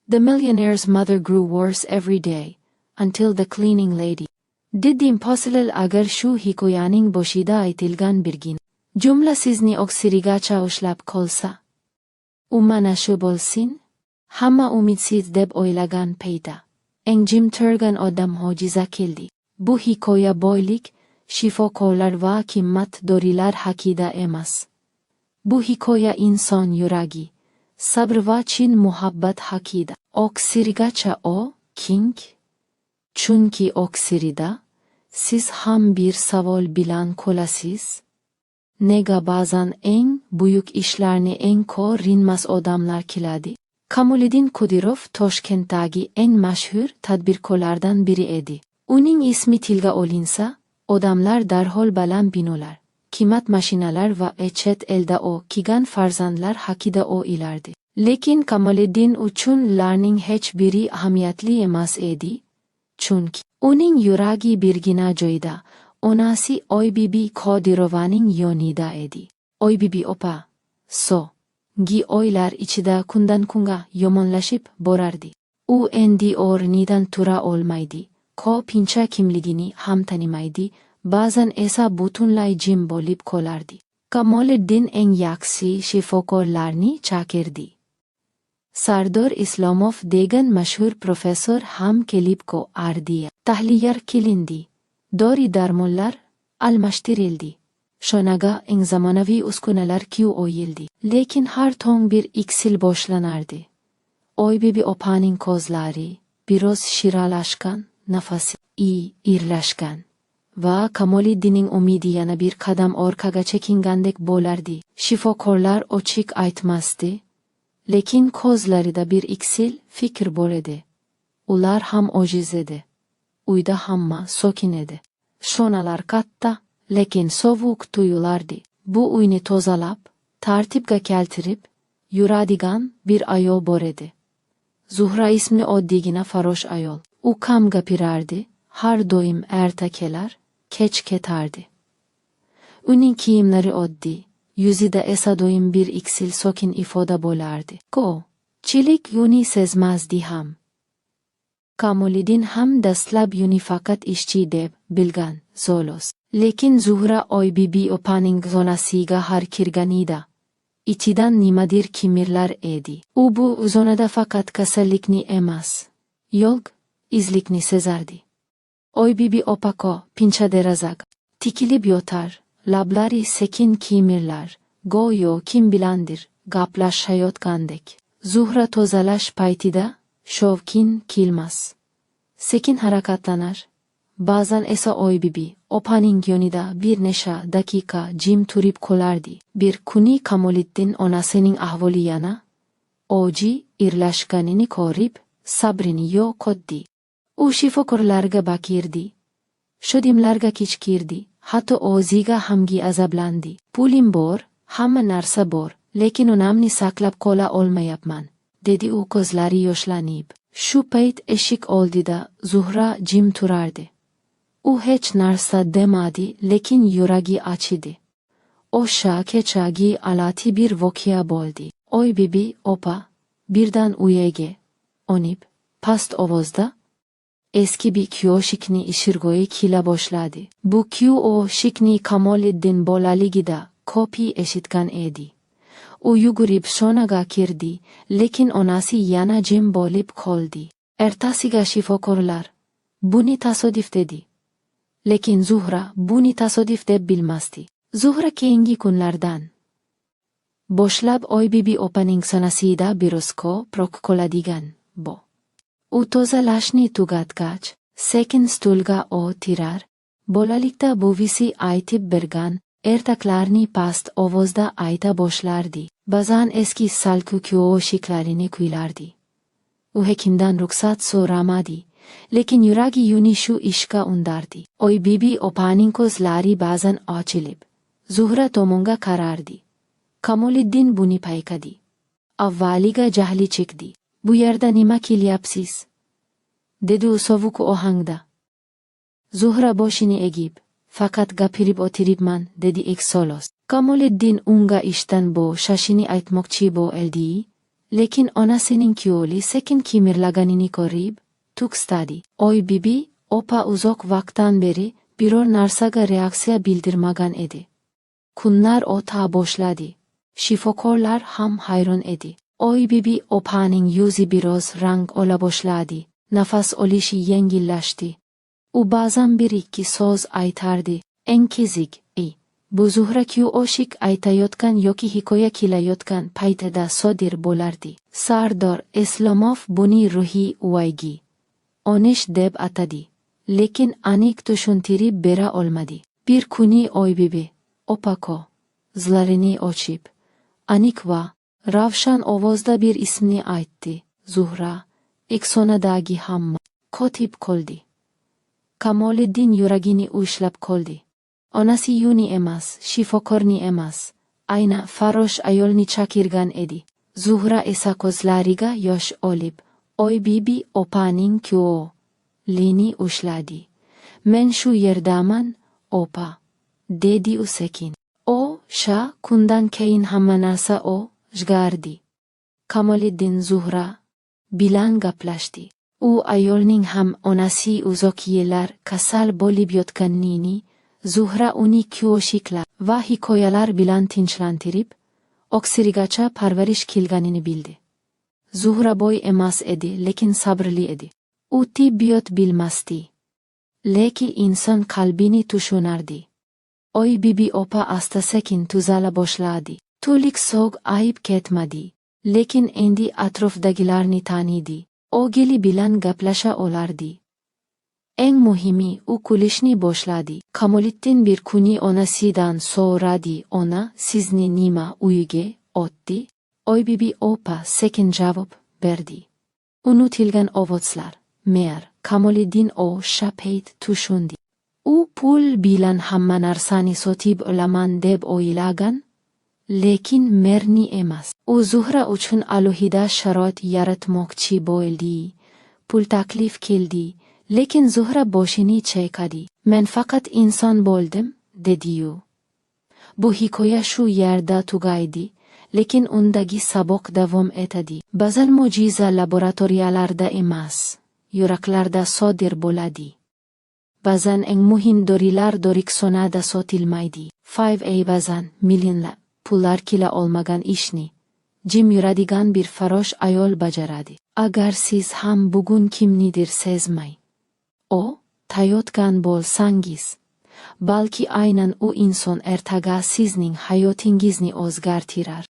The millionaire's mother grew worse every day, until the cleaning lady did the impossible agar shu hikoyaning boshida aytilgan birgina jumla sizni oksirigacha ushlab qolsa. U mana shu bo'lsin, hamma umidsiz deb o'ylagan payda eng jim turgan odam mo'jiza keldi. Bu hikoya boylik, shifokorlar va qimmat dorilar haqida emas. Bu hikoya inson yuragi, sabr va chin muhabbat haqida. Oksirigacha o, king? Chunki oksirida siz ham bir savol bilan qolasiz. Nega ba'zan eng buyuk ishlarni eng ko'rinmas odamlar qiladi? Kamoliddin Qodirov Toshkentdagi eng mashhur tadbirkorlardan biri edi. Uning ismi tilga olinsa, odamlar darhol baland binolar, qimmat mashinalar va chet elda o'qigan farzandlar haqida o'ylardi. Lekin Kamoliddin uchun ularning hech biri ahamiyatli emas edi. Chunki uning yuragi birgina joyda, onasi Oybibi Qodirovaning yonida edi. Oybibi opa, so'nggi oylar ichida kundan kunga yomonlashib borardi. U endi o'rnidan tura olmaydi, ko'pincha kimligini ham tanimaydi, ba'zan esa butunlay jim bo'lib qolardi. Kamoliddin eng yaxshi shifokorlarni chaqirdi. Sardor Islomov degan mashhur professor ham kelib qo'ardi. Tahliyar qilindi. Dori-darmonlar almashtirildi. Shonaga eng zamonaviy uskunalar qo'yildi. Lekin har tong bir iksil boshlanardi. Oybibi opaning ko'zlari biroz shiralashgan, nafasi irlashgan va Kamoliddinning umidi yana bir qadam orqaga chekingandek bo'lardi. Shifokorlar ochiq aytmasdi, lekin ko'zlarida bir iksil fikr bor edi. Ular ham ojiz edi. Uyda hamma sokin edi. Shonalar katta, lekin sovuq tuyulardi. Bu uyni tozalab, tartibga keltirib yuradigan bir ayol bor edi. Zuhra ismli oddiygina farosh ayol. U kam gapirardi, har doim erta kelar, kech ketardi. Uning kiyimlari oddiy, yuzida esa doim bir iksil sokin ifoda bo'lardi. Ko'pchilik uni sezmasdi ham. Kamoliddin ham dastlab uni faqat ishchi deb bilgan, zolos. Lekin Zuhra Oybibi opaning zonasiga har kirganida ichidan nimadir kimirlar edi. U bu zonada faqat kasallikni emas, yo'q izlikni sezardi. Oybibi opa pincha derazaga tikilib yotar, lablari sekin kimirlar, go'yo kim bilandir gaplashayotgandek. Zuhra tozalash paytida shovqin qilmas, sekin harakatlanar. Ba'zan esa Oybibi opaning yonida bir necha daqiqa jim turib qolardi. Bir kuni Kamoliddin onasining ahvoli yana o'ji irlashganini ko'rib, sabrini yo'qotdi. U shifokorlarga baqirdi, shodimlarga qichqirdi, hatto o'ziga hamgi azablandi. Pulim bor, hamma narsa bor, lekin onamni saqlab qola olmayapman, dedi u ko'zlari yoshlanib. Shu payt eshik oldida Zuhra jim turardi. U hech narsa demadi, lekin yuragi achidi. O'sha kechagi alati bir voqea bo'ldi. Oybibi opa birdan uyiga o'nib, past ovozda eski bir qo'shiqni ishirgo'yi kela boshladi. Bu qo'shiqni Kamoliddin bolaligida ko'p eshitgan edi. U yugurib shonaga kirdi, lekin onasi yana jim bo'lib qoldi. Ertasiga shifokorlar buni tasodif dedi. Lekin Zuhra buni tasodif deb bilmasdi. Zuhra keyingi kunlardan boshlab Oybibi opaning sanasida biroz ko'proq qoladigan bo. U tozalashni tugatgach, sekin stulga o'tirar, bolalikda buvisi aytib bergan ertaklarni past ovozda ayta boshlardi. Ba'zan eski salku qo'shiqlarini kuylardi. U hekimdan ruxsat so'ramadi, lekin yuragi uni shu ishga undardi. Oybibi opaning ko'zlari ba'zan ochilib, Zuhra tomonga qarardi. Kamoliddin buni payqadi. Avvaliga jahli chekdi. Bu yerda nima qilyapsiz? dedi u sovuq ohangda. Zuhra boshini egib, faqat gapirib o'tiribman, dedi eksolos. Kamoliddin unga ishdan bo'shashini aytmoqchi bo'ldi, Lekin onasining kuyovli sekin kimirlaganini ko'rib, tuksadi. Oy bibi, opa uzoq vaqtdan beri biror narsaga reaksiya bildirmagan edi. Kunlar o'ta boshladi. Shifokorlar ham hayron edi. Oy bibi opaning yuzi biroz rang ola boshladi. Nafas olishi yengillashdi. U ba'zan bir-ikki so'z aytardi. Eng kizik, bu Zuhra-ku oshiq aytayotgan yoki hikoya kelayotgan paytida sodir bo'lardi. Sardor Eslomov buni ruhiy uvaygi o'nish deb atadi, lekin aniq tushuntirib bera olmadi. Bir kuni Oybibi, opako, zlarini ochib, aniq va ravshan ovozda bir ismni aytdi. Zuhra, eksonadagi hamma kotib qoldi. Kamoliddin yuragini ushlab qoldi. Onasi yuni emas, shifokorni emas, ayna farosh ayolni chaqirgan edi. Zuhra esa ko'zlariga yosh olib, Oybibi opaning qo'lini ushladi. Men shu yerdaman, opa, dedi u sekin. Kundan keyin hamma narsa o'zgardi. Kamoliddin Zuhra bilan gaplashdi. U ayolning ham onasi uzoq yillar kasal bo'lib yotganini, Zuhra uni qo'shiqlar va hikoyalar bilan tinchlantirib, oksirigacha parvarish qilganini bildi. Zuhra boy emas edi, lekin sabrli edi. U tibbiyot bilmasdi, lekin inson qalbini tushunardi. Oybibi opa asta-sekin tuzala boshladi. To'liq sog' ayib ketmadi, lekin endi atrofdagilarni tanidi. O'g'li bilan gaplasha olardi. Eng muhimi, u kulishni boshladi. Kamoliddin bir kuni onasidan so'radi. Ona, sizni nima uyga otdi? Oybibi opa sekin javob berdi. Unutilgan ovozlar. Mer, Kamoliddin o'sha payt tushundi. U pul bilan hamma narsani sotib olaman deb o'ylagan, lekin merni emas. U Zuhra uchun alohida sharoit yaratmoqchi bo'ldi. Pul taklif qildi, lekin Zuhra boshini chayqadi. Men faqat inson bo'ldim, dedi-yu. Bu hikoya shu yerda tugaydi, lekin undagi saboq davom etadi. Ba'zan mo'jiza laboratoriyalarda emas, yuraklarda sodir bo'ladi. Ba'zan eng muhim dorilar dorixonada sotilmaydi. 5A ba'zan millionlab pullar kila olmagan ishni jim yuradigan bir farosh ayol bajaradi. Agar siz ham bugun kimnidir sezmay tayotgan bo'lsangiz, balki aynan u inson ertaga sizning hayotingizni o'zgartirar.